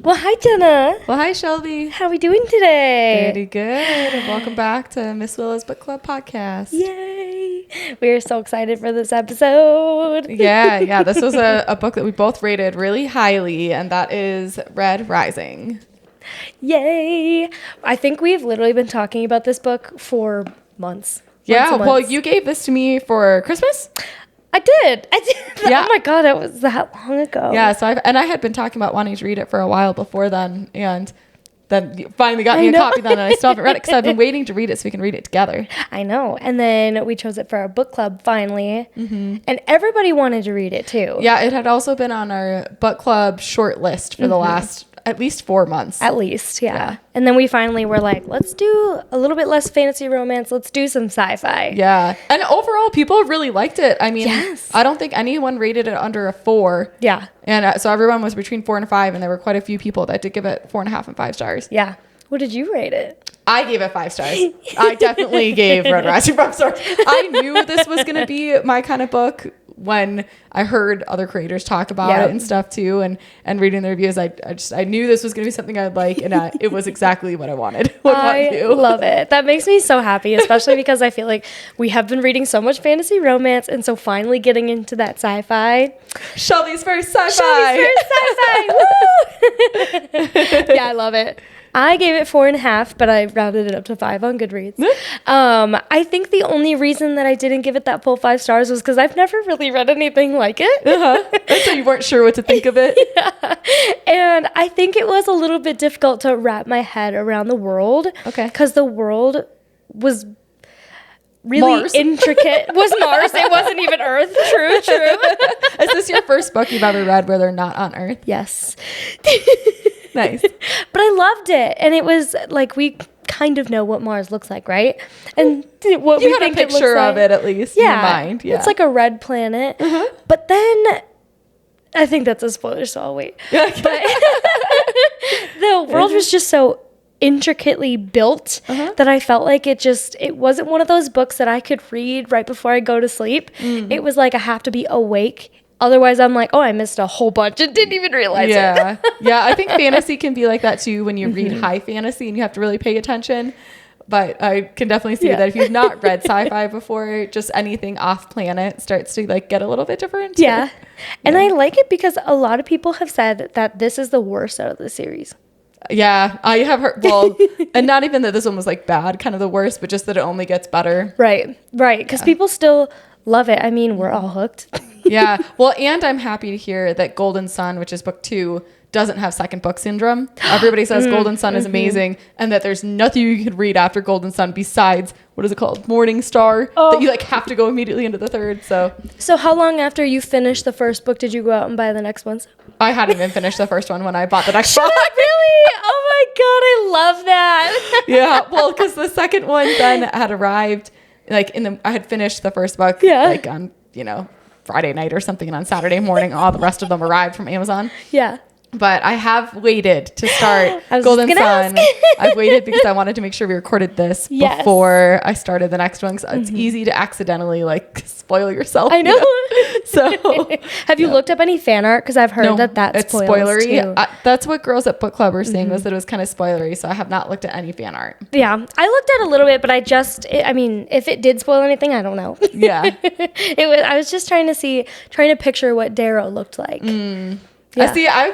Well, hi, Jenna. Well, hi, Shelby. How are we doing today? Pretty good. And welcome back to Miss Willow's Book Club podcast. Yay. We are so excited for this episode. Yeah. This was a book that we both rated really highly, and that is Red Rising. Yay. I think we've literally been talking about this book for months. Yeah, well, you gave this to me for Christmas? I did. Yeah. Oh my God, it was that long ago. Yeah, so I had been talking about wanting to read it for a while before then, and then you finally got me a copy then, and I still haven't read it because I've been waiting to read it so we can read it together. I know. And then we chose it for our book club finally, and everybody wanted to read it too. Yeah, it had also been on our book club short list for the last at least 4 months. At least, yeah. And then we finally were like, let's do a little bit less fantasy romance. Let's do some sci-fi. Yeah. And overall, people really liked it. I mean, yes. I don't think anyone rated it under a 4. Yeah. And so everyone was between 4 and 5, and there were quite a few people that did give it 4.5 and 5 stars. Yeah. What did you rate it? I gave it 5 stars. I definitely gave Red Rising 5 stars. I knew this was going to be my kind of book when I heard other creators talk about it and stuff too, and reading the reviews. I knew this was going to be something I'd like, and it was exactly what I wanted. I love it. That makes me so happy, especially because I feel like we have been reading so much fantasy romance, and so finally getting into that sci-fi. Shelby's first sci-fi. Shelby's first sci-fi. Woo! Yeah, I love it. I gave it 4.5, but I rounded it up to 5 on Goodreads. I think the only reason that I didn't give it that full 5 stars was because I've never really read anything like it. So you weren't sure what to think of it? Yeah. And I think it was a little bit difficult to wrap my head around the world. Okay. Because the world was really intricate. Was Mars. It wasn't even Earth. True. Is this your first book you've ever read where they're not on Earth? Yes. Nice. But I loved it. And it was like, we kind of know what Mars looks like, right? And what you we had think a picture of it, at least, in your mind. Yeah. It's like a red planet. But then, I think that's a spoiler, so I'll wait. But the world was just so intricately built that I felt like it wasn't one of those books that I could read right before I go to sleep. It was like I have to be awake. Otherwise, I'm like, oh, I missed a whole bunch and didn't even realize it. Yeah, I think fantasy can be like that too when you read high fantasy and you have to really pay attention. But I can definitely see that if you've not read sci-fi before, just anything off planet starts to like get a little bit different. Yeah. And I like it because a lot of people have said that this is the worst out of the series. Yeah, I have heard, well, and not even that this one was like bad, kind of the worst, but just that it only gets better. Right. Because people still love it. I mean, we're all hooked. Yeah. Well, and I'm happy to hear that Golden Sun, which is book 2, doesn't have second book syndrome. Everybody says Golden Sun is amazing, and that there's nothing you can read after Golden Sun besides, what is it called? Morning Star, that you like have to go immediately into the third. So how long after you finished the first book did you go out and buy the next ones? I hadn't even finished the first one when I bought the next one. Really? Oh my God, I love that. Yeah. Well, because the second one then had arrived, like I had finished the first book, like on, Friday night or something, and on Saturday morning, all the rest of them arrived from Amazon. Yeah. But I have waited to start Golden Sun. I've waited because I wanted to make sure we recorded this before I started the next one. Because it's easy to accidentally spoil yourself. I know. So have you looked up any fan art? Because I've heard that's it's spoilery. That's what girls at book club were saying, was that it was kind of spoilery. So I have not looked at any fan art. Yeah, I looked at a little bit, but if it did spoil anything, I don't know. Yeah, I was just trying to picture what Darrow looked like. Yeah. See, I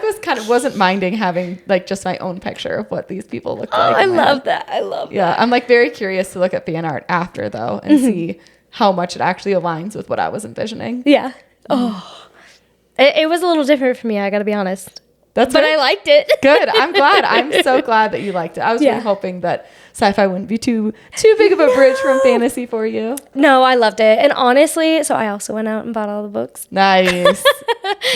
wasn't minding having just my own picture of what these people look like. I love that. I love that. Yeah, I'm very curious to look at fan art after though and see how much it actually aligns with what I was envisioning. Yeah. Oh, it was a little different for me. I got to be honest. But I liked it. Good. I'm glad. I'm so glad that you liked it. I was really hoping that sci-fi wouldn't be too big of a bridge from fantasy for you. No, I loved it. And honestly, so I also went out and bought all the books. Nice.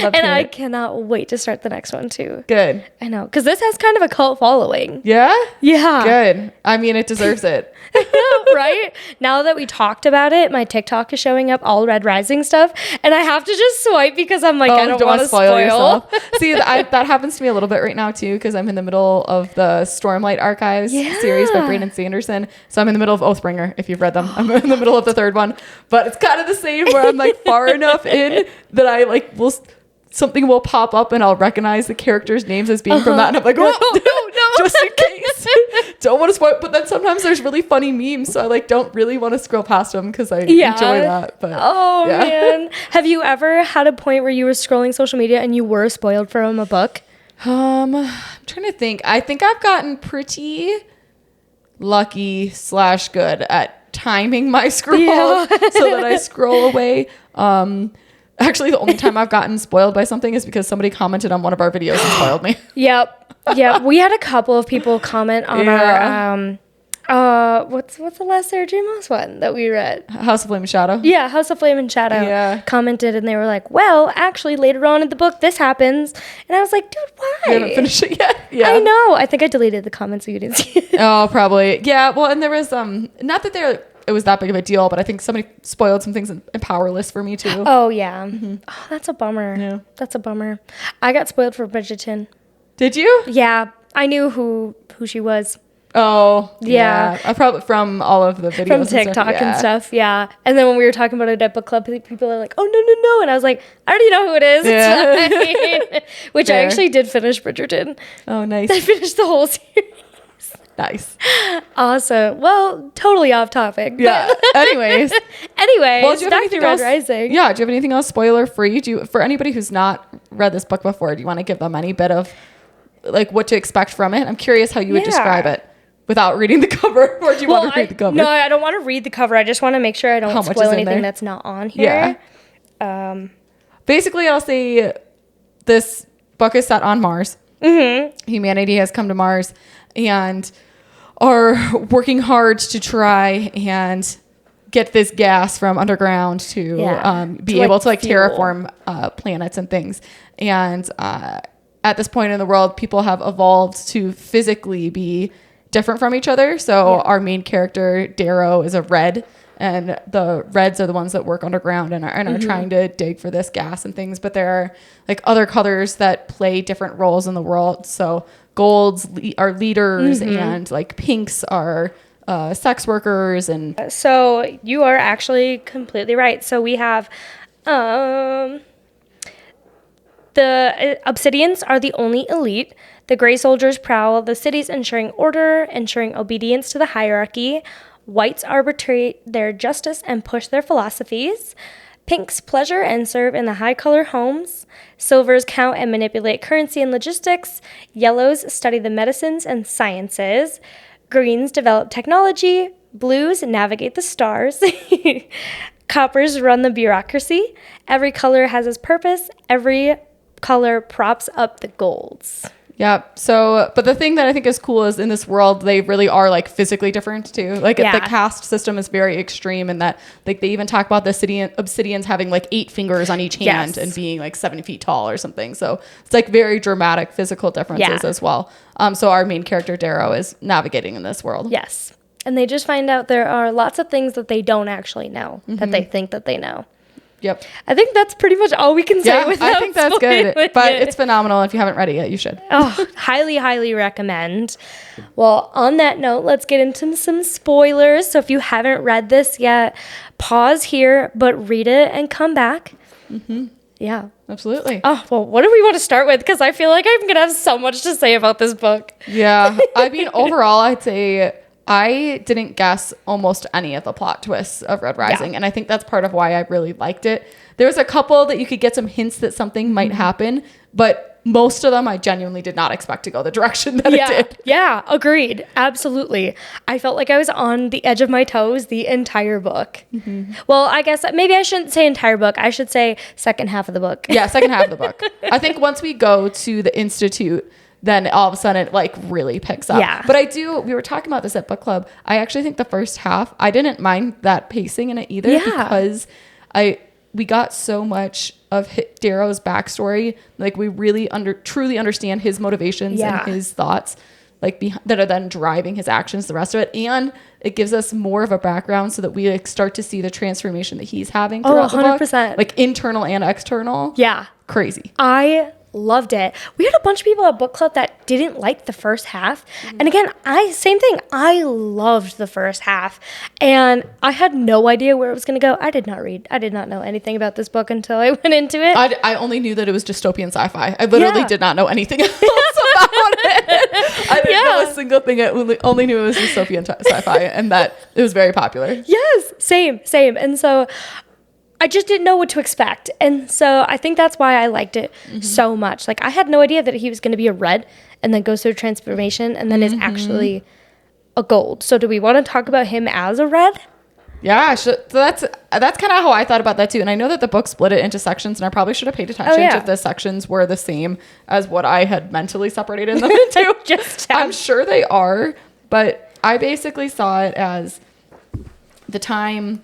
And I cannot wait to start the next one too. Good. I know. Because this has kind of a cult following. Yeah? Yeah. Good. I mean, it deserves it. Right? Now that we talked about it, my TikTok is showing up all Red Rising stuff. And I have to just swipe because I'm like, I don't want to spoil yourself. See, that happens to me a little bit right now too, because I'm in the middle of the Stormlight Archives series by Brandon Sanderson. So I'm in the middle of Oathbringer, if you've read them. I'm in the middle of the third one. But it's kind of the same where I'm far enough in that I will something will pop up and I'll recognize the characters' names as being from that. And I'm like, oh, no, just in case. Don't want to spoil. But then sometimes there's really funny memes. So I like don't really want to scroll past them because I enjoy that. But man. Have you ever had a point where you were scrolling social media and you were spoiled from a book? I'm trying to think. I think I've gotten pretty lucky / good at timing my scroll so that I scroll away. Actually, the only time I've gotten spoiled by something is because somebody commented on one of our videos and spoiled me. Yep. We had a couple of people comment on our what's the last Sarah J. Maas one that we read? House of Flame and Shadow. Yeah, House of Flame and Shadow commented, and they were like, well, actually later on in the book this happens. And I was like, dude, why? You haven't finished it yet. Yeah. I know. I think I deleted the comments so you didn't see it. Oh, probably. Yeah, well, and there was not that it was that big of a deal, but I think somebody spoiled some things in Powerless for me too. Oh yeah. Oh, that's a bummer. Yeah. That's a bummer. I got spoiled for Bridgerton. Did you? Yeah. I knew who she was. Oh, yeah. I probably from all of the videos from TikTok and stuff. Yeah. And then when we were talking about it at book club, people are like, oh, no. And I was like, I already know who it is. Yeah. It's fine. Which I actually did finish Bridgerton. Oh, nice. I finished the whole series. Nice. Awesome. Well, totally off topic. Yeah. Anyways, well, back to Red Rising. Yeah. Do you have anything else spoiler free? For anybody who's not read this book before, do you want to give them any bit of like what to expect from it? I'm curious how you would describe it without reading the cover. Or do you want to read the cover? No, I don't want to read the cover. I just want to make sure I don't spoil anything that's not on here. Yeah. Basically, I'll say this book is set on Mars. Mm-hmm. Humanity has come to Mars and are working hard to try and get this gas from underground to be able to terraform planets and things. And at this point in the world, people have evolved to physically be different from each other. So our main character, Darrow, is a red. And the reds are the ones that work underground and are trying to dig for this gas and things. But there are like other colors that play different roles in the world. So golds are leaders and like pinks are sex workers. And so you are actually completely right. So we have the Obsidians are the only elite. The gray soldiers prowl the cities, ensuring order, ensuring obedience to the hierarchy. Whites arbitrate their justice and push their philosophies. Pinks pleasure and serve in the high-color homes. Silvers count and manipulate currency and logistics. Yellows study the medicines and sciences. Greens develop technology. Blues navigate the stars. Coppers run the bureaucracy. Every color has its purpose. Every color props up the golds. Yeah. So, but the thing that I think is cool is in this world, they really are like physically different too. Like the caste system is very extreme in that like they even talk about the obsidians having like 8 fingers on each hand and being like 7 feet tall or something. So it's like very dramatic physical differences as well. So our main character, Darrow, is navigating in this world. Yes. And they just find out there are lots of things that they don't actually know that they think that they know. Yep. I think that's pretty much all we can say without I think that's good. But it's phenomenal. If you haven't read it yet, you should. Oh, highly, highly recommend. Well, on that note, let's get into some spoilers. So if you haven't read this yet, pause here, but read it and come back. Mm-hmm. Yeah. Absolutely. Oh, well, what do we want to start with? Because I feel like I'm going to have so much to say about this book. Yeah. I mean, overall, I'd say I didn't guess almost any of the plot twists of Red Rising. And I think that's part of why I really liked it. There was a couple that you could get some hints that something might happen, but most of them I genuinely did not expect to go the direction that it did. Yeah, agreed. Absolutely. I felt like I was on the edge of my toes the entire book. Mm-hmm. Well, I guess maybe I shouldn't say entire book. I should say second half of the book. Yeah, second half of the book. I think once we go to the Institute, then all of a sudden it like really picks up. Yeah. But we were talking about this at book club. I actually think the first half, I didn't mind that pacing in it either because we got so much of Darrow's backstory. Like we really truly understand his motivations and his thoughts like that are then driving his actions, the rest of it. And it gives us more of a background so that we like start to see the transformation that he's having throughout the book. 100%. Like internal and external. Yeah. Crazy. I loved it. We had a bunch of people at book club that didn't like the first half. And again, same thing. I loved the first half. And I had no idea where it was going to go. I did not read. I did not know anything about this book until I went into it. I only knew that it was dystopian sci-fi. I literally did not know anything else about it. I didn't know a single thing. I only knew it was dystopian sci-fi and that it was very popular. Yes, same. And so I just didn't know what to expect. And so I think that's why I liked it so much. Like, I had no idea that he was going to be a red and then goes through transformation and then is actually a gold. So do we want to talk about him as a red? Yeah, so that's kind of how I thought about that too. And I know that the book split it into sections, and I probably should have paid attention if the sections were the same as what I had mentally separated them into. I'm sure they are, but I basically saw it as the time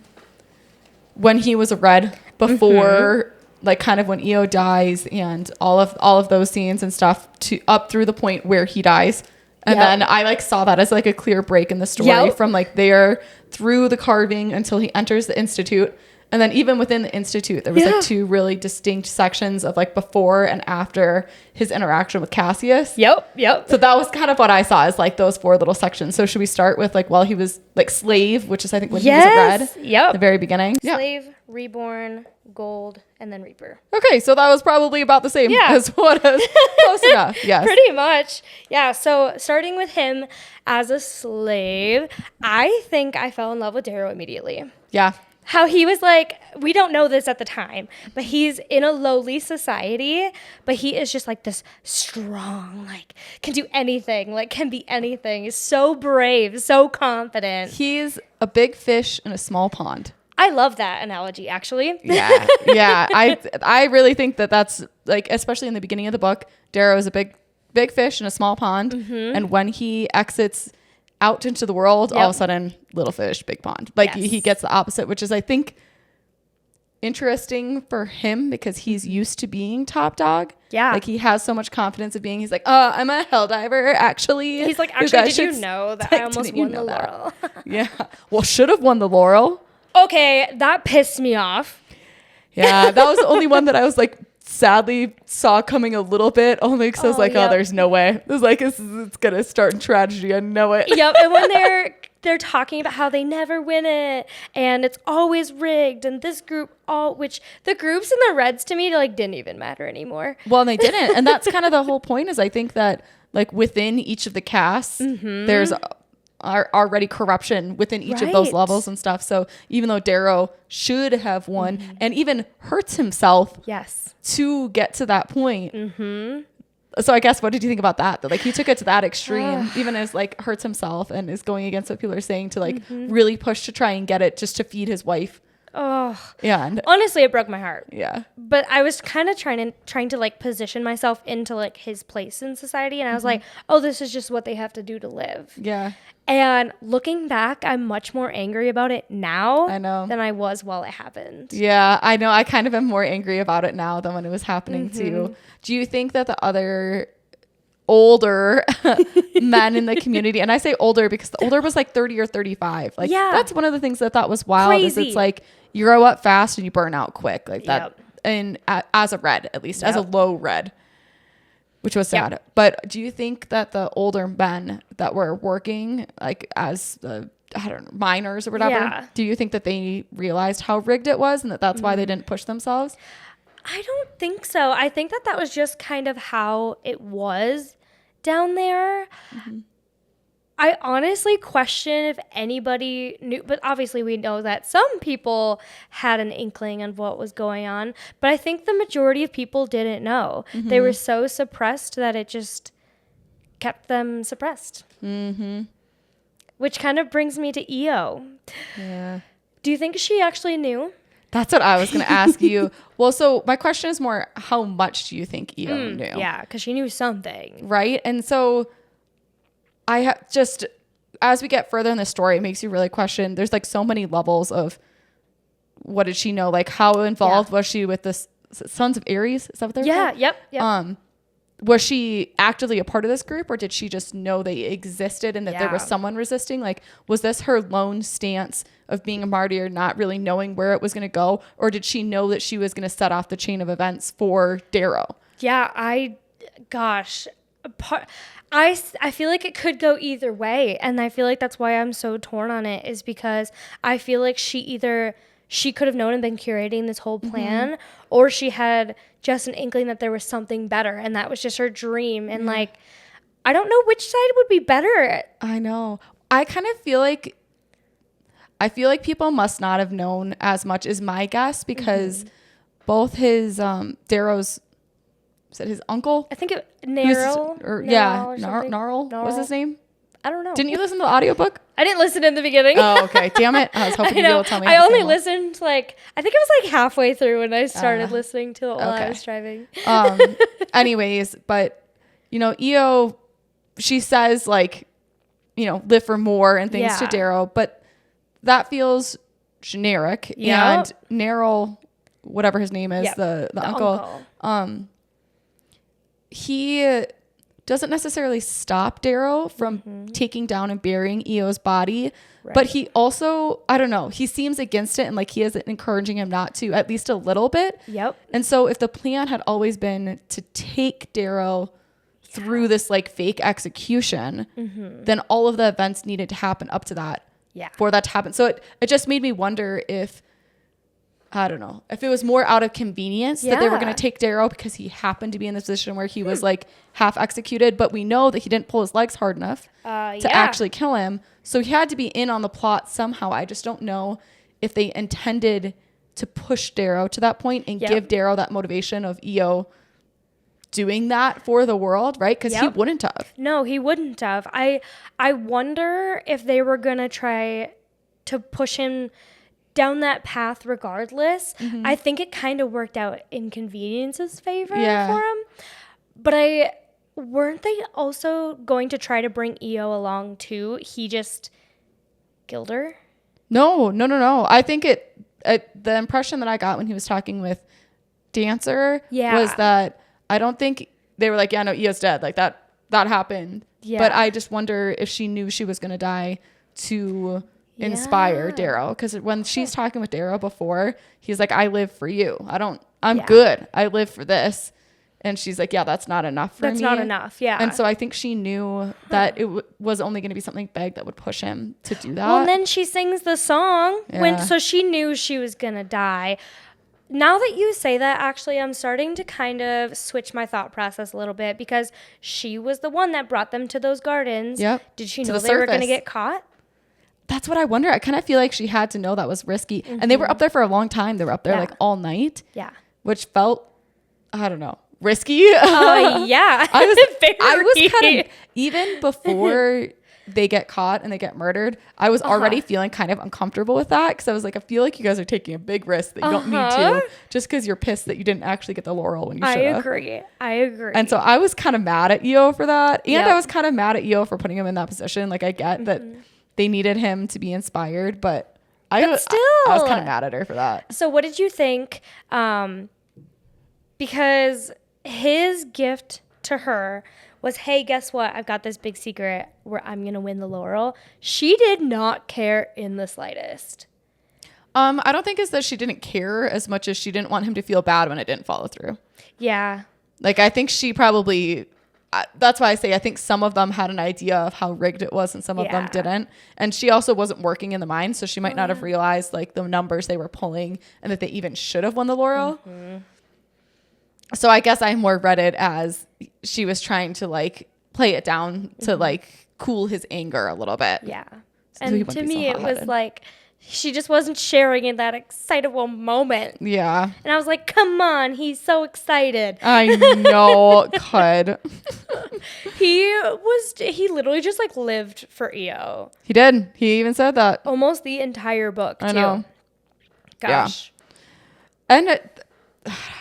when he was a red before, like, kind of when EO dies and all of those scenes and stuff to up through the point where he dies. And then I like saw that as like a clear break in the story from like there through the carving until he enters the Institute. And then even within the Institute, there was like two really distinct sections of like before and after his interaction with Cassius. Yep. So that was kind of what I saw as like those 4 little sections. So should we start with like while he was like slave, which is I think when he was a red. Yep. The very beginning. Slave, reborn, gold, and then reaper. Okay, so that was probably about the same as what is close enough. Yes. Pretty much. Yeah, so starting with him as a slave, I think I fell in love with Darrow immediately. Yeah. How he was like, we don't know this at the time, but he's in a lowly society, but he is just like this strong, like can do anything, like can be anything. He's so brave, so confident. He's a big fish in a small pond. I love that analogy, actually. Yeah. I really think that that's like, especially in the beginning of the book, Darrow is a big fish in a small pond. And when he exits out into the world, all of a sudden, little fish, big pond. Like he gets the opposite, which is, I think, interesting for him because he's used to being top dog. Yeah. Like he has so much confidence of being, he's like, oh, I'm a hell diver, actually. He's like, actually, did you know that I almost won the laurel? Yeah. Well, should have won the laurel. Okay, that pissed me off. Yeah, that was the only one that I was like, sadly saw coming a little bit, only because I was like, oh, there's no way. It was like, it's gonna start in tragedy. I know it. Yep. And when they're talking about how they never win it and it's always rigged, and this group which the groups and the reds to me like didn't even matter anymore. Well, and they didn't, and that's kind of the whole point. Is I think that like within each of the casts, there's are already corruption within each of those levels and stuff. So even though Darrow should have won and even hurts himself to get to that point. So I guess, what did you think about that? That like he took it to that extreme, even as like hurts himself and is going against what people are saying to like really push to try and get it just to feed his wife. Oh yeah. And honestly, it broke my heart. Yeah. But I was kind of trying to like position myself into like his place in society, and I was like, oh, this is just what they have to do to live. Yeah. And looking back, I'm much more angry about it now than I was while it happened. Yeah, I know. I kind of am more angry about it now than when it was happening too. Do you think that the other older men in the community, and I say older because the older was like 30 or 35. Like that's one of the things that I thought was wild. Crazy. Is it's like you grow up fast and you burn out quick, like that. And as a red, at least as a low red, which was sad. But do you think that the older men that were working like as I don't know, minors or whatever, do you think that they realized how rigged it was and that that's why they didn't push themselves? I don't think so. I think that was just kind of how it was down there. I honestly question if anybody knew, but obviously we know that some people had an inkling of what was going on, but I think the majority of people didn't know. They were so suppressed that it just kept them suppressed. Which kind of brings me to EO. Yeah. Do you think she actually knew? That's what I was going to ask you. Well, so my question is more, how much do you think EO knew? Yeah, because she knew something. Right? And so I have just, as we get further in the story, it makes you really question. There's like so many levels of what did she know? Like how involved was she with the Sons of Ares? Is that what they're called? Yep. Was she actively a part of this group, or did she just know they existed and that there was someone resisting? Like, was this her lone stance of being a martyr, not really knowing where it was going to go? Or did she know that she was going to set off the chain of events for Darrow? Gosh, I feel like it could go either way. And I feel like that's why I'm so torn on it, is because I feel like she could have known and been curating this whole plan, or she had just an inkling that there was something better and that was just her dream. And like, I don't know which side would be better. I know. I kind of feel like people must not have known as much, is my guess, because both his Darrow's, is it his uncle? I think Gnarl. Gnarl. What was his name? I don't know. Didn't you listen to the audiobook? I didn't listen in the beginning. Oh, okay. Damn it. I was hoping you'd be able to tell me. I only listened I think it was like halfway through when I started listening to it while I was driving. Anyways, but Io, she says like, live for more and things to Darrow, but that feels generic. And Gnarl, whatever his name is, the uncle. He doesn't necessarily stop Darrow from taking down and burying Io's body, but he also, I don't know, he seems against it, and like he is encouraging him not to, at least a little bit. And so if the plan had always been to take Darrow through this like fake execution, then all of the events needed to happen up to that for that to happen. So it just made me wonder if, I don't know, if it was more out of convenience that they were going to take Darrow because he happened to be in this position where he was like half executed, but we know that he didn't pull his legs hard enough to actually kill him. So he had to be in on the plot somehow. I just don't know if they intended to push Darrow to that point and give Darrow that motivation of Io doing that for the world, right? Because he wouldn't have. No, he wouldn't have. I wonder if they were going to try to push him down that path regardless. I think it kind of worked out in Convenience's favor for him. But weren't they also going to try to bring Io along too? He just killed her? No. I think the impression that I got when he was talking with Dancer was that I don't think they were like, no, Io's dead. Like that happened. But I just wonder if she knew she was going to die to inspire Darrow, because when she's talking with Darrow before, he's like, I live for you. I'm good. I live for this. And she's like, that's not enough for me. That's not enough. And so I think she knew that it was only going to be something big that would push him to do that. Well, and then she sings the song so she knew she was going to die. Now that you say that, actually, I'm starting to kind of switch my thought process a little bit, because she was the one that brought them to those gardens. Did she know they were going to get caught? That's what I wonder. I kind of feel like she had to know that was risky. And they were up there for a long time. They were up there like all night. Which felt, I don't know, risky. I was kind of, even before they get caught and they get murdered, I was already feeling kind of uncomfortable with that, because I was like, I feel like you guys are taking a big risk that you don't need to, just because you're pissed that you didn't actually get the laurel when you should have. I agree. And so I was kind of mad at Io for that. And I was kind of mad at Io for putting him in that position. Like, I get that they needed him to be inspired, but I was kind of mad at her for that. So what did you think? Because his gift to her was, hey, guess what? I've got this big secret where I'm going to win the laurel. She did not care in the slightest. I don't think it's that she didn't care as much as she didn't want him to feel bad when it didn't follow through. Yeah. Like, I think she probably... that's why I say I think some of them had an idea of how rigged it was and some of them didn't. And she also wasn't working in the mine, so she might not have realized like the numbers they were pulling and that they even should have won the laurel. So I guess I more read it as she was trying to like play it down to like cool his anger a little bit. Yeah. So and to me it was like she just wasn't sharing in that excitable moment. Yeah. And I was like, come on, he's so excited. I know. God. He literally just like lived for Io. He did. He even said that. Almost the entire book, too. I know. Gosh. Yeah. And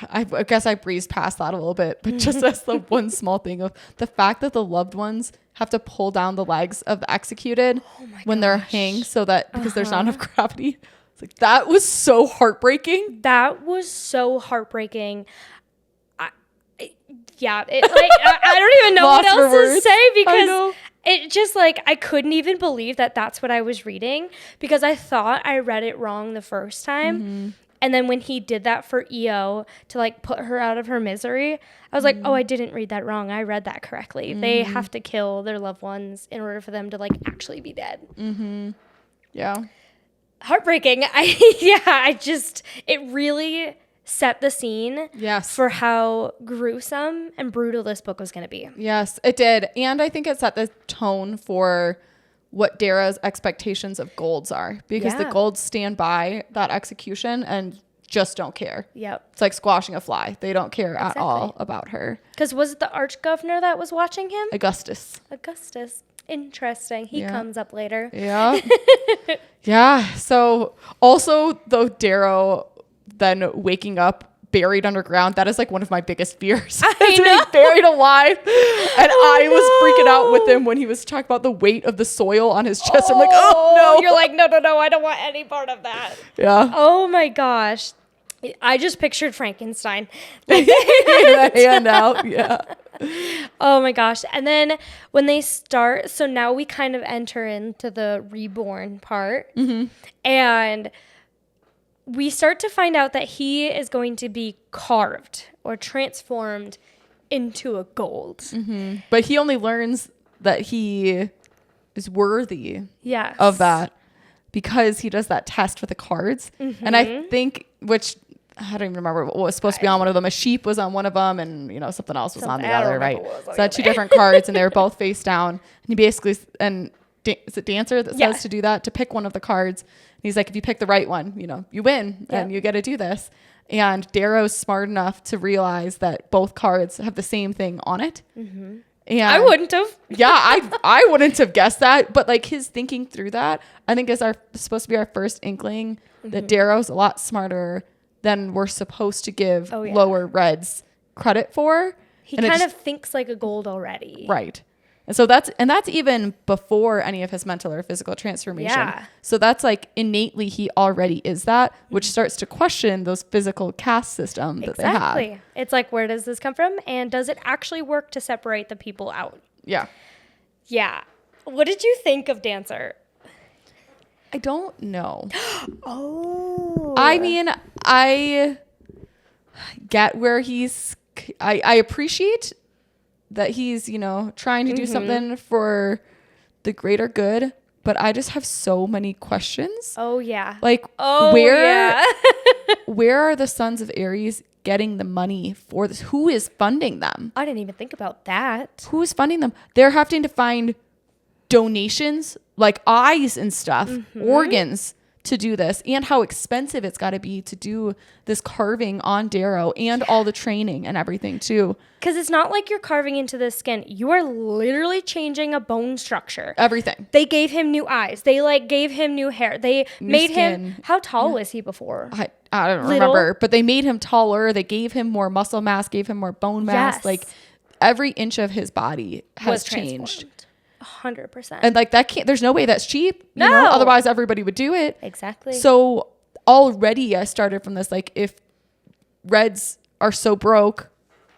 I guess I breezed past that a little bit, but just as the one small thing of the fact that the loved ones have to pull down the legs of the executed when they're hanged so that because there's not enough gravity. It's like, that was so heartbreaking. That was so heartbreaking. I don't even know what else to say, because it just like, I couldn't even believe that that's what I was reading, because I thought I read it wrong the first time. And then when he did that for EO to like put her out of her misery, I was like, oh, I didn't read that wrong. I read that correctly. They have to kill their loved ones in order for them to like actually be dead. Yeah. Heartbreaking. It really set the scene for how gruesome and brutal this book was going to be. Yes, it did. And I think it set the tone for what Darrow's expectations of Golds are, because the Golds stand by that execution and just don't care. Yep. It's like squashing a fly. They don't care at all about her. Because was it the arch-governor that was watching him? Augustus. Interesting. He comes up later. Yeah. Yeah. So also, though, Darrow then waking up buried underground, that is like one of my biggest fears. I know. He's buried alive. And I was freaking out with him when he was talking about the weight of the soil on his chest. I'm like, oh no. You're like, no, I don't want any part of that. Yeah. Oh my gosh. I just pictured Frankenstein. Hand out. Yeah. Oh my gosh. And then when they start, so now we kind of enter into the reborn part. And we start to find out that he is going to be carved or transformed into a gold. But he only learns that he is worthy of that because he does that test with the cards. And I think, which I don't even remember what was supposed to be on one of them. A sheep was on one of them, and something else was on the other, right? So I had two different cards, and they were both face down. And he basically, is it Dancer that says to do that, to pick one of the cards? And he's like, if you pick the right one, you win, and you get to do this. And Darrow's smart enough to realize that both cards have the same thing on it. And I wouldn't have. I wouldn't have guessed that. But like his thinking through that, I think is supposed to be our first inkling that Darrow's a lot smarter than we're supposed to give lower reds credit for. He kind of thinks like a gold already. Right. And so that's even before any of his mental or physical transformation. Yeah. So that's like innately he already is that, which starts to question those physical caste system that they have. It's like, where does this come from? And does it actually work to separate the people out? Yeah. Yeah. What did you think of Dancer? I don't know. Oh. I mean, I get where I appreciate that he's, trying to do something for the greater good, but I just have so many questions. Oh, yeah. Like, where are the Sons of Ares getting the money for this? Who is funding them? I didn't even think about that. Who is funding them? They're having to find donations, like eyes and stuff, organs, to do this, and how expensive it's got to be to do this carving on Darrow and all the training and everything too. Because it's not like you're carving into the skin. You are literally changing a bone structure. Everything. They gave him new eyes. They gave him new hair. They made him. How tall was he before? I don't remember, but they made him taller. They gave him more muscle mass, gave him more bone mass. Yes. Like every inch of his body has changed. 100%. And like there's no way that's cheap. Otherwise everybody would do it. Exactly. So already I started from this, like, if Reds are so broke,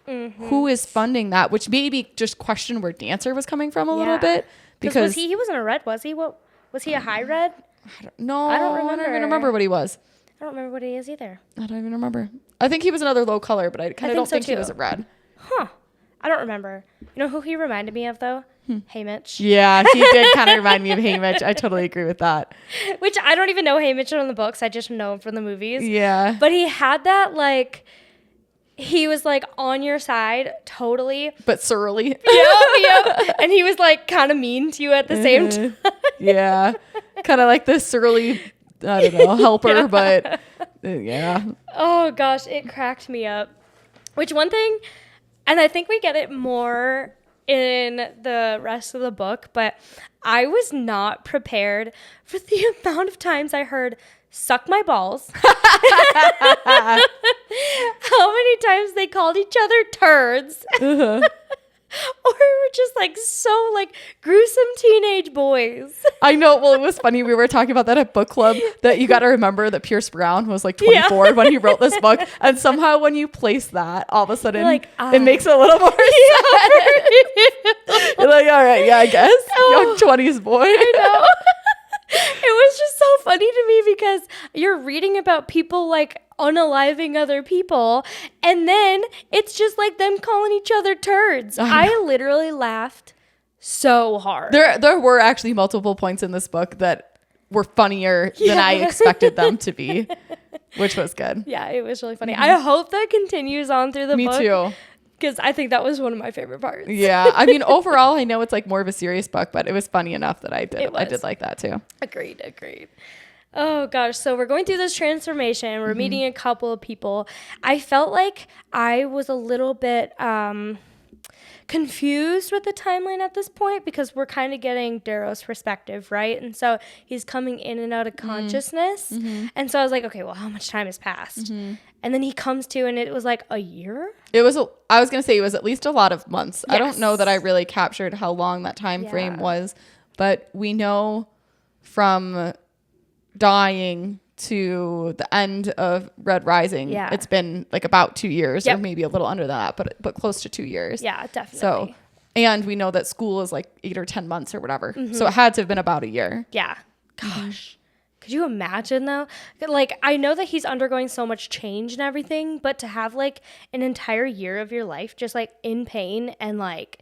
who is funding that? Which maybe just question where Dancer was coming from a little bit. Because he wasn't a red, was he? What was he, a high red? I don't even remember what he was. I don't remember what he is either. I don't even remember. I think he was another low color, but I kind of don't think he was a red. Huh. I don't remember. You know who he reminded me of, though? Haymitch. Yeah, he did kind of remind me of Haymitch. I totally agree with that. Which I don't even know Haymitch from the books. I just know him from the movies. Yeah. But he had that, like, he was, like, on your side, totally. But surly. Yep. And he was, like, kind of mean to you at the same time. Yeah. Kind of like the surly, I don't know, helper, but yeah. Oh, gosh, it cracked me up. Which one thing, and I think we get it more in the rest of the book, but I was not prepared for the amount of times I heard "suck my balls." How many times they called each other turds. Or we're just like so like gruesome teenage boys. I know. Well, it was funny. We were talking about that at book club, that you got to remember that Pierce Brown was like 24 when he wrote this book. And somehow when you place that, all of a sudden it makes it a little more sense. You're like, all right, yeah, I guess. Young 20s boy. I know. It was just so funny to me because you're reading about people like unaliving other people. And then it's just like them calling each other turds. I literally laughed so hard. There were actually multiple points in this book that were funnier than I expected them to be, which was good. Yeah, it was really funny. I hope that continues on through the book. Me too. Because I think that was one of my favorite parts. Yeah. I mean, overall, I know it's like more of a serious book, but it was funny enough that I did like that too. Agreed. Oh gosh. So we're going through this transformation. We're meeting a couple of people. I felt like I was a little bit confused with the timeline at this point because we're kind of getting Darrow's perspective, right? And so he's coming in and out of consciousness. And so I was like, okay, well, how much time has passed? And then he comes to, and it was like a year? I was going to say it was at least a lot of months. Yes. I don't know that I really captured how long that time frame was, but we know from dying to the end of Red Rising, it's been like about 2 years or maybe a little under that, but close to 2 years. Yeah, definitely. So, and we know that school is like 8 or 10 months or whatever. So it had to have been about a year. Yeah. Gosh. Could you imagine though? Like, I know that he's undergoing so much change and everything, but to have like an entire year of your life just like in pain and like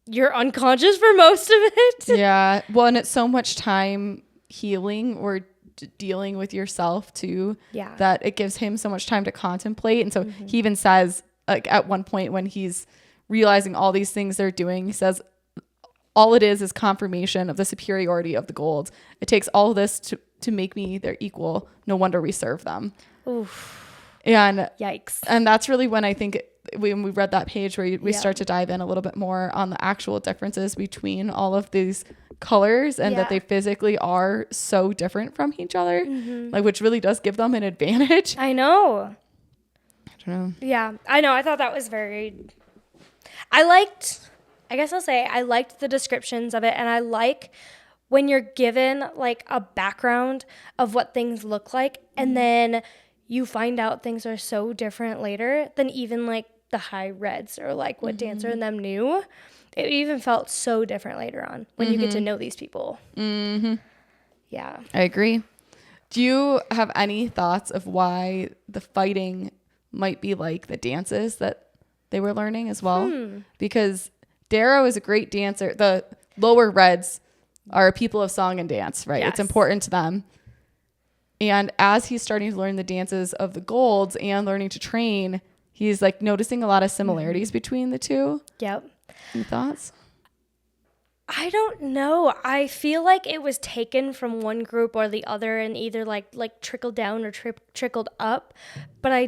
you're unconscious for most of it. Yeah. Well, and it's so much time healing or dealing with yourself too, that it gives him so much time to contemplate. And so he even says, like, at one point when he's realizing all these things they're doing, he says, all it is confirmation of the superiority of the gold. It takes all this to make me their equal. No wonder we serve them. Oof. And yikes. And that's really when I think when we read that page where we start to dive in a little bit more on the actual differences between all of these colors and that they physically are so different from each other, like, which really does give them an advantage. I know. I don't know. Yeah, I know. I thought that was I liked the descriptions of it, and I like when you're given like a background of what things look like, and then you find out things are so different later than even like the high reds or like what Dancer and them knew. It even felt so different later on when you get to know these people. Yeah. I agree. Do you have any thoughts of why the fighting might be like the dances that they were learning as well? Because Darrow is a great dancer. The lower reds are a people of song and dance, right? Yes. It's important to them. And as he's starting to learn the dances of the golds and learning to train, he's like noticing a lot of similarities between the two. Yep. Any thoughts? I don't know. I feel like it was taken from one group or the other and either like trickled down or trickled up, but I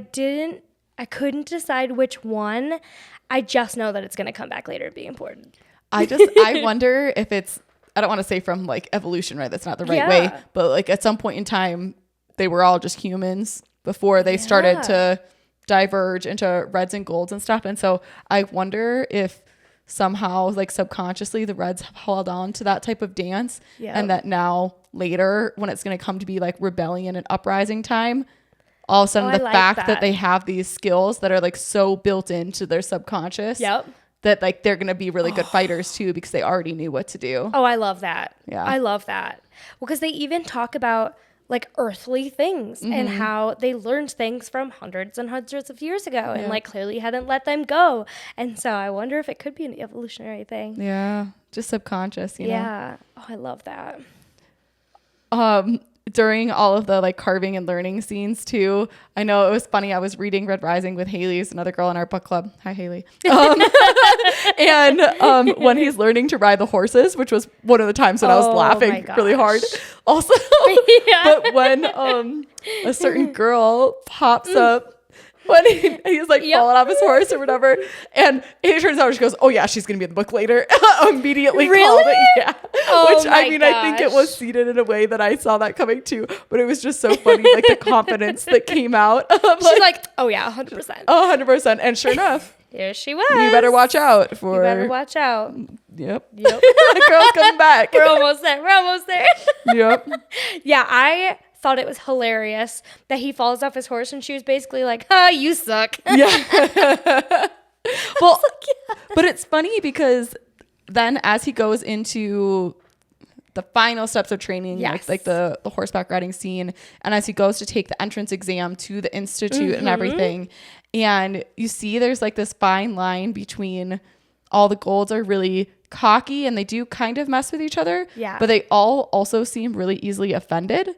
couldn't decide which one. I just know that it's going to come back later and be important. I wonder if it's, I don't want to say from like evolution, right? That's not the right way, but like at some point in time, they were all just humans before they started to diverge into reds and golds and stuff. And so I wonder if somehow like subconsciously the reds have held on to that type of dance, and that now later when it's going to come to be like rebellion and uprising time, all of a sudden the fact that they have these skills that are like so built into their subconscious that like they're going to be really good fighters too, because they already knew what to do. Oh, I love that. Yeah. I love that. Well, because they even talk about like earthly things and how they learned things from hundreds and hundreds of years ago and like clearly hadn't let them go. And so I wonder if it could be an evolutionary thing. Yeah. Just subconscious, you know? Yeah. Oh, I love that. During all of the like carving and learning scenes too, I know it was funny. I was reading Red Rising with Haley, who's another girl in our book club. Hi, Haley. And when he's learning to ride the horses, which was one of the times that I was laughing really hard. Also, but when a certain girl pops up when he's like falling off his horse or whatever, and it turns out she goes, "Oh yeah, she's gonna be in the book later." Immediately called it, which I mean, I think it was seeded in a way that I saw that coming too, but it was just so funny, like the confidence that came out. She's like, "Oh yeah, 100%, 100%," and sure enough, here she was. You better watch out. You better watch out. Yep. The girl's coming back. We're almost there. Yep. Yeah, I thought it was hilarious that he falls off his horse and she was basically like, you suck. Yeah. Well, but it's funny because then as he goes into the final steps of training, like the horseback riding scene. And as he goes to take the entrance exam to the institute and everything, and you see there's like this fine line between all the golds are really cocky and they do kind of mess with each other, but they all also seem really easily offended.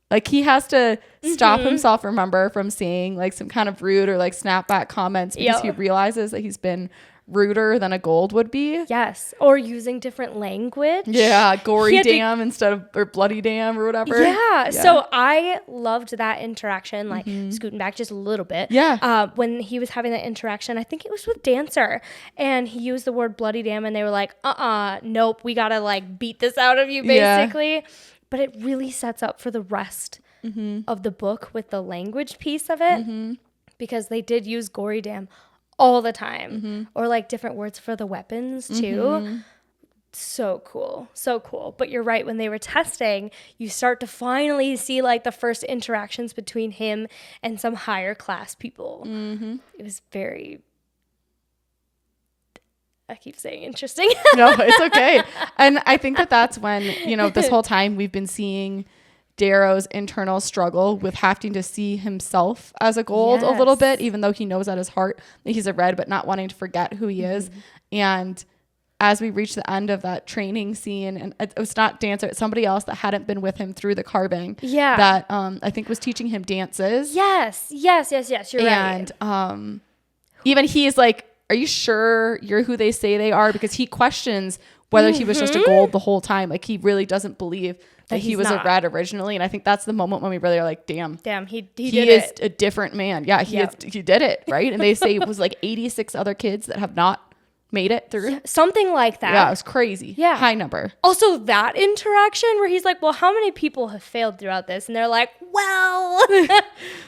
Like he has to stop himself, remember, from saying like some kind of rude or like snapback comments because he realizes that he's been ruder than a gold would be. Yes. Or using different language. Yeah. Gory damn instead of, or bloody damn or whatever. Yeah. So I loved that interaction, like scooting back just a little bit. Yeah. When he was having that interaction, I think it was with Dancer, and he used the word bloody damn, and they were like, nope, we got to like beat this out of you, basically. Yeah. But it really sets up for the rest of the book with the language piece of it, because they did use gory damn all the time, or like different words for the weapons too. So cool. So cool. But you're right, when they were testing, you start to finally see like the first interactions between him and some higher class people. It was very, I keep saying interesting. No, it's okay. And I think that that's when, you know, this whole time we've been seeing Darrow's internal struggle with having to see himself as a gold a little bit, even though he knows at his heart that he's a red, but not wanting to forget who he is. And as we reach the end of that training scene, and it was not Dancer, it's somebody else that hadn't been with him through the carving. Yeah. That I think was teaching him dances. Yes. You're right. And even he's like, are you sure you're who they say they are? Because he questions whether he was just a gold the whole time. Like he really doesn't believe that he was a red originally. And I think that's the moment when we really are like, damn, he is a different man. Yeah, he did it, right? And they say it was like 86 other kids that have not made it through. Something like that. Yeah, it was crazy. Yeah. High number. Also that interaction where he's like, well, how many people have failed throughout this? And they're like, well,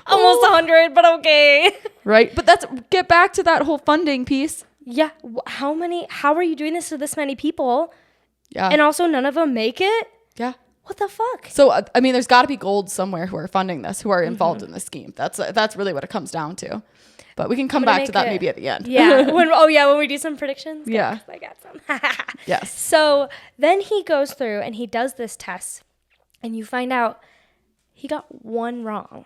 almost 100, but okay. Right. But get back to that whole funding piece. Yeah. How are you doing this to this many people? Yeah. And also none of them make it? Yeah. What the fuck? So, I mean, there's got to be golds somewhere who are funding this, who are involved in this scheme. That's really what it comes down to. But we can come back to that maybe at the end. Yeah. When we do some predictions. Yeah. I got some. Yes. So then he goes through and he does this test, and you find out he got one wrong.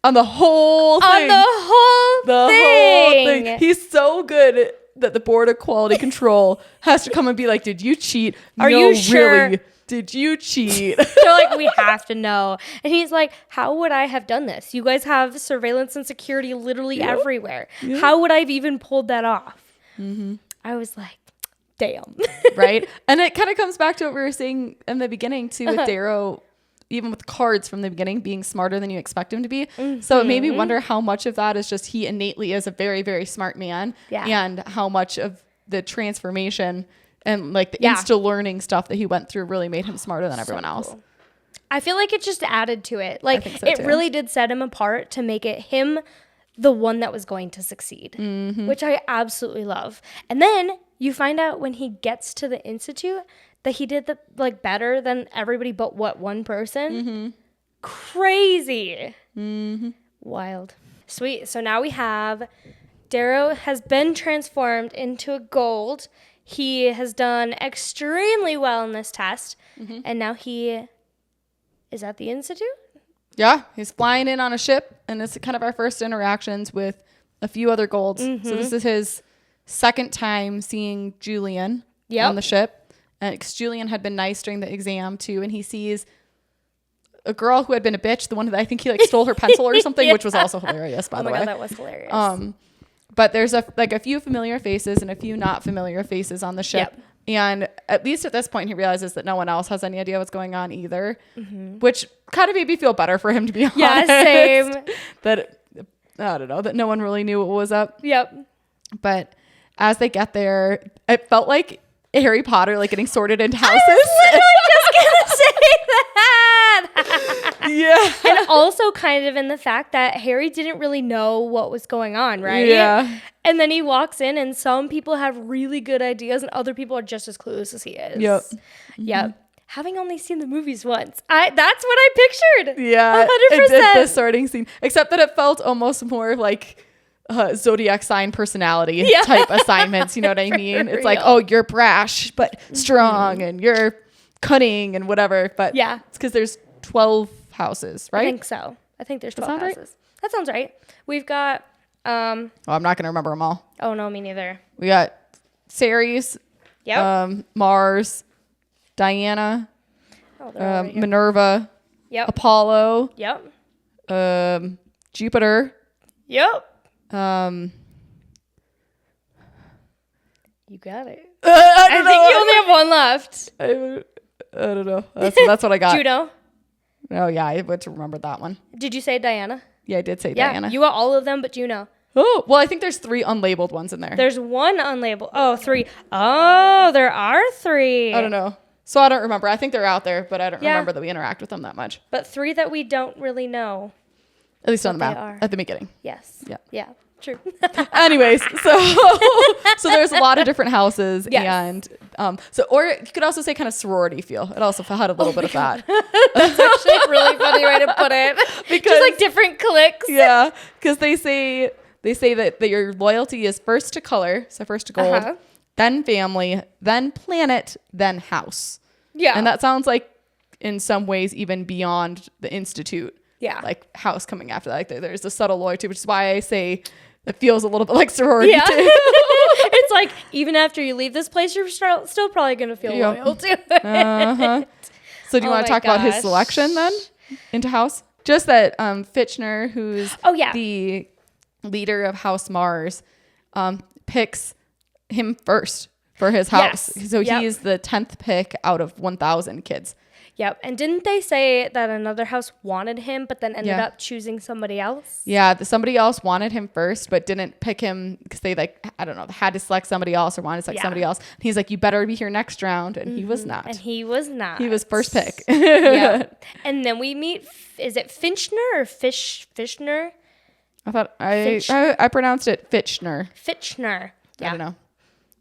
On the whole thing. Whole thing. He's so good that the Board of Quality Control has to come and be like, did you cheat? Are you sure? Really? Did you cheat? They're like, we have to know. And he's like, how would I have done this? You guys have surveillance and security literally everywhere. Yep. How would I have even pulled that off? I was like, damn. Right? And it kind of comes back to what we were saying in the beginning too, with Darrow, even with cards from the beginning, being smarter than you expect him to be. So it made me wonder how much of that is just he innately is a very, very smart man. Yeah. And how much of the transformation and like the insta learning stuff that he went through really made him smarter than everyone else. Cool. I feel like it just added to it. Like it really did set him apart to make it him the one that was going to succeed, which I absolutely love. And then you find out when he gets to the institute that he did better than everybody but one person. Crazy. Wild. Sweet. So now we have Darrow has been transformed into a gold. He has done extremely well in this test, and now he is at the institute? Yeah, he's flying in on a ship, and it's kind of our first interactions with a few other golds. So this is his second time seeing Julian on the ship. And Julian had been nice during the exam, too, and he sees a girl who had been a bitch, the one that I think he stole her pencil or something, which was also hilarious, by the way. Oh my God, that was hilarious. But there's a few familiar faces and a few not familiar faces on the ship. Yep. And at least at this point, he realizes that no one else has any idea what's going on either, which kind of made me feel better for him, to be honest. Yeah, same. That, I don't know, that no one really knew what was up. Yep. But as they get there, it felt like Harry Potter, getting sorted into houses. I was literally just going to say that. Yeah. And also kind of in the fact that Harry didn't really know what was going on, right? Yeah. And then he walks in and some people have really good ideas and other people are just as clueless as he is. Yep. Yep. Having only seen the movies once, that's what I pictured. Yeah. 100%. It did the sorting scene, except that it felt almost more like zodiac sign personality type assignments. You know what I mean? It's like, oh, you're brash but strong, and you're cutting and whatever, but Yeah. it's because there's 12 houses, right? I think so. I think there's 12 sound right? houses. That sounds right. We've got, Oh, I'm not gonna remember them all. oh no, me neither. We got Ceres, Yep. Mars, Diana, Oh, they're all right here. Minerva, Yep. Apollo, Yep. Jupiter, Yep. um, You got it. I I think you only have one left. I don't know. That's what I got. Juno. Oh yeah, I would remember that one. Did you say Diana? Yeah, I did say Yeah. Diana. You got all of them but Juno. Oh, well, I think there's 3 unlabeled ones in there. There's one unlabeled. Oh, 3. Oh, there are 3. I don't know. So I don't remember. I think they're out there, but I don't Yeah. remember that we interact with them that much. But 3 that we don't really know. At least on the What they map are. at the beginning. Yes. Yeah. Yeah. True. Anyways, so there's a lot of different houses, Yes. and or you could also say kind of sorority feel. It also had a little bit of that. That's actually a really funny way to put it. Because- Just like different cliques. Yeah, because they say that your loyalty is first to color, so first to gold, Uh-huh. then family, then planet, then house. Yeah. And that sounds like in some ways even beyond the institute. Yeah. Like house coming after that. Like there's a subtle loyalty, which is why I say it feels a little bit like sorority Yeah. too. It's like even after you leave this place, you're still probably going to feel Yep. loyal to it. Uh-huh. So do you Oh want to my talk about his gosh. selection then into house? Just that Fitchner, who's Oh, yeah. the leader of House Mars, picks him first for his house. Yes. So Yep. he is the 10th pick out of 1,000 kids. Yep. And didn't they say that another house wanted him, but then ended Yeah. up choosing somebody else? Yeah, somebody else wanted him first, but didn't pick him because they I don't know, had to select somebody else or wanted to select Yeah. somebody else. And he's like, you better be here next round. And he was not. And he was not. He was first pick. Yep. And then we meet, is it Finchner or Fishner? I thought Finch. I pronounced it Fitchner. Fitchner. Yeah. I don't know.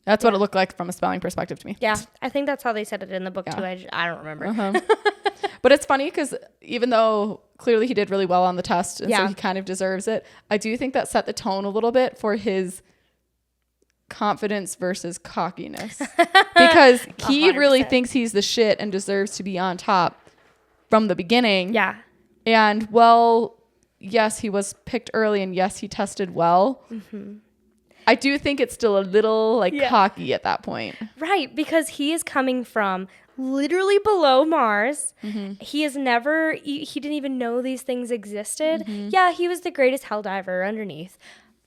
That's what it looked like from a spelling perspective to me. Yeah. I think that's how they said it in the book Yeah. too. I don't remember. But it's funny because even though clearly he did really well on the test and so Yeah. he kind of deserves it, I do think that set the tone a little bit for his confidence versus cockiness. Because he really 100%. thinks he's the shit and deserves to be on top from the beginning. Yeah. And well, yes, he was picked early and yes, he tested well. I do think it's still a little Yeah. cocky at that point. Right. Because he is coming from literally below Mars. He has never, he didn't even know these things existed. Yeah, he was the greatest hell diver underneath.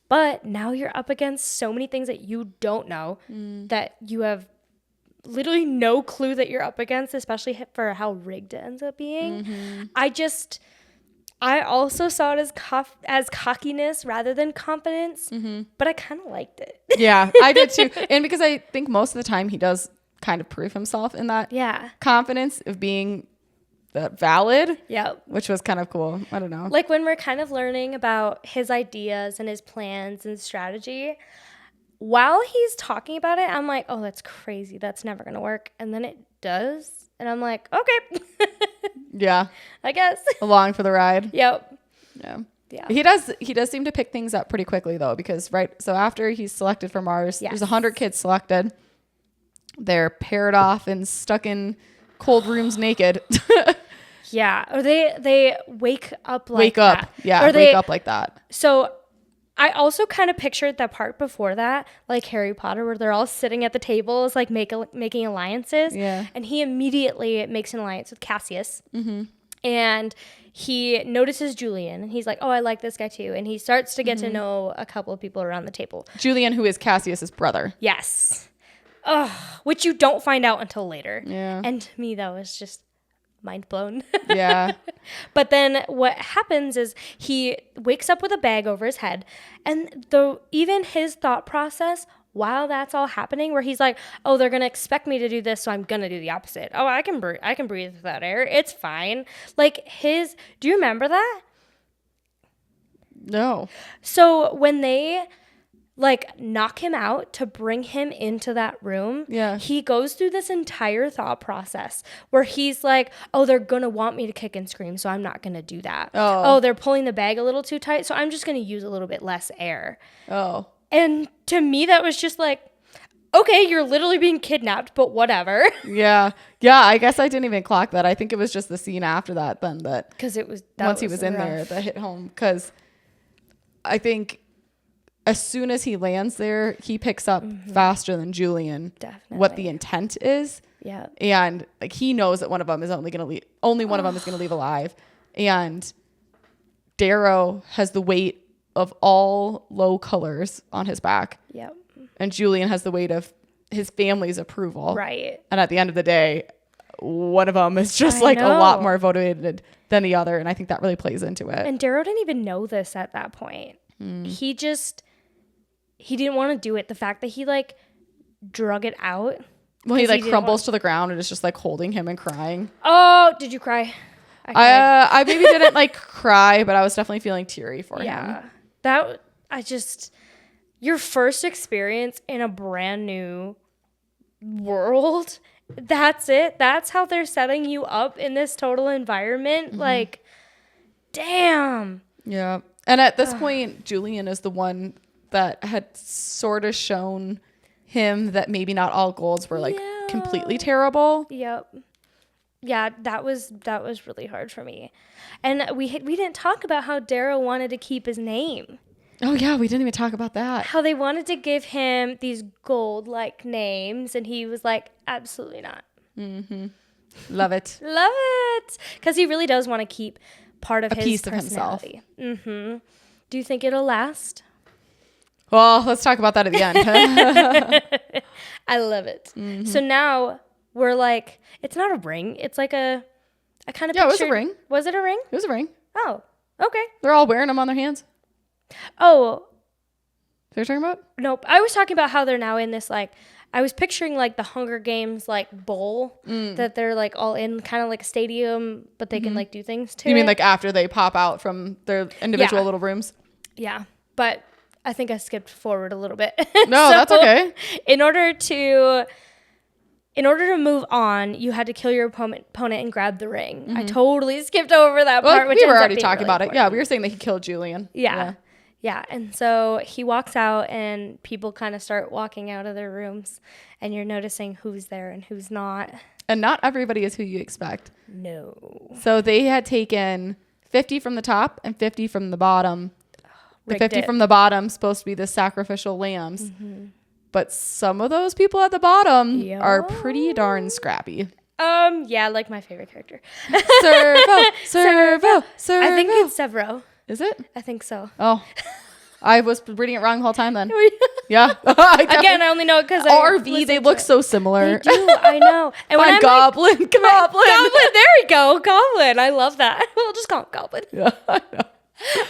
But now you're up against so many things that you don't know that you have literally no clue that you're up against, especially for how rigged it ends up being. I also saw it as cockiness rather than confidence, but I kind of liked it. Yeah, I did too. And because I think most of the time he does kind of prove himself in that Yeah. confidence of being that valid, Yep. which was kind of cool. I don't know. Like when we're kind of learning about his ideas and his plans and strategy, while he's talking about it, I'm like, oh, that's crazy. That's never going to work. And then it does. And I'm like, okay, Yeah, I guess. along for the ride. Yep. Yeah. Yeah. He does seem to pick things up pretty quickly though, because so after he's selected for Mars, Yes. there's 100 kids selected. They're paired off and stuck in cold rooms naked. Yeah. Or they wake up like Wake up. that. Yeah, Or wake up like that. So I also kind of pictured the part before that, like Harry Potter, where they're all sitting at the tables, like making alliances. Yeah. And he immediately makes an alliance with Cassius. And he notices Julian, and he's like, oh, I like this guy too. And he starts to get to know a couple of people around the table. Julian, who is Cassius's brother. Yes. Ugh, which you don't find out until later. Yeah. And to me, that was just mind blown. Yeah. But then what happens is he wakes up with a bag over his head, and even his thought process while that's all happening, where he's like, oh, they're gonna expect me to do this, so I'm gonna do the opposite. Oh, I can breathe without air, it's fine. Like do you remember that? No. So when they knock him out to bring him into that room, Yeah. he goes through this entire thought process where he's like, oh, they're gonna want me to kick and scream, so I'm not gonna do that. Oh. They're pulling the bag a little too tight, so I'm just gonna use a little bit less air. Oh. And to me, that was just like, okay, you're literally being kidnapped, but whatever. Yeah. Yeah, I guess I didn't even clock that. I think it was just the scene after that then that. Because it was. Once he was in there, that hit home. Because I think as soon as he lands there, he picks up faster than Julian what the intent is. Yeah. And like he knows that one of them is only one of them is going to leave alive. And Darrow has the weight of all low colors on his back. Yep. And Julian has the weight of his family's approval. Right. And at the end of the day, one of them is just like a lot more motivated than the other. And I think that really plays into it. And Darrow didn't even know this at that point. He didn't want to do it. The fact that he like drug it out. Well, he like crumbles to the ground and is just like holding him and crying. Oh, did you cry? I maybe didn't like cry, but I was definitely feeling teary for him. Your first experience in a brand new world, that's it. That's how they're setting you up in this total environment. Like, damn. Yeah. And at this point, Julian is the one that had sort of shown him that maybe not all golds were like completely terrible. Yep. Yeah, that was really hard for me. And we didn't talk about how Darrow wanted to keep his name. Oh yeah, we didn't even talk about that. How they wanted to give him these gold-like names, and he was like, absolutely not. Love it. Love it. Because he really does want to keep part of his piece personality. Of himself. Do you think it'll last? Well, let's talk about that at the end. I love it. So now we're like, it's not a ring. It's like a kind of it was a ring. Was it a ring? It was a ring. Oh, okay. They're all wearing them on their hands. Oh. So you're talking about? Nope. I was talking about how they're now in this, like, I was picturing, like, the Hunger Games, like, bowl that they're, like, all in, kind of like a stadium, but they can, like, do things to it. You mean, like, after they pop out from their individual little rooms? Yeah. But I think I skipped forward a little bit. No, that's okay. In order to move on, you had to kill your opponent and grab the ring. I totally skipped over that part. Which we were already talking about it. Yeah, we were saying that he killed Julian. Yeah. And so he walks out and people kind of start walking out of their rooms and you're noticing who's there and who's not. And not everybody is who you expect. No. So they had taken 50 from the top and 50 from the bottom. The 50 from the bottom supposed to be the sacrificial lambs. But some of those people at the bottom are pretty darn scrappy. Yeah, like my favorite character. Servo. I think it's Severo. Is it? I think so. Oh, I was reading it wrong the whole time then. Yeah. Again, I only know it because RV, they look so similar. They do, I know. And when I'm Goblin. Goblin, there we go. Goblin. I love that. We'll just call him Goblin. Yeah, I know.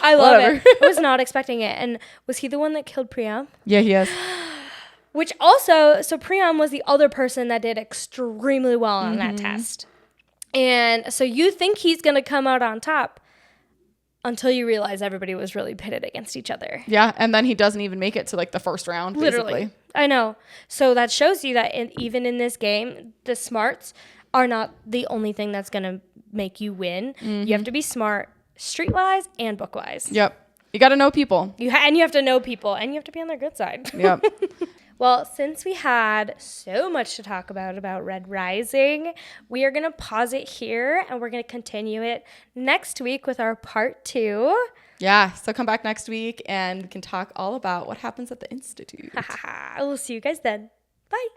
I love it. I was not expecting it. And was he the one that killed Priam? Yeah, he is. Which also, so Priam was the other person that did extremely well on that test. And so you think he's going to come out on top until you realize everybody was really pitted against each other. Yeah, and then he doesn't even make it to like the first round, literally. Basically. I know. So that shows you that even in this game, the smarts are not the only thing that's going to make you win. You have to be smart streetwise and bookwise. Yep. You got to know people. And you have to know people, and you have to be on their good side. Yep. Well, since we had so much to talk about Red Rising, we are going to pause it here, and we're going to continue it next week with our part 2. Yeah, so come back next week and we can talk all about what happens at the Institute. We'll see you guys then. Bye.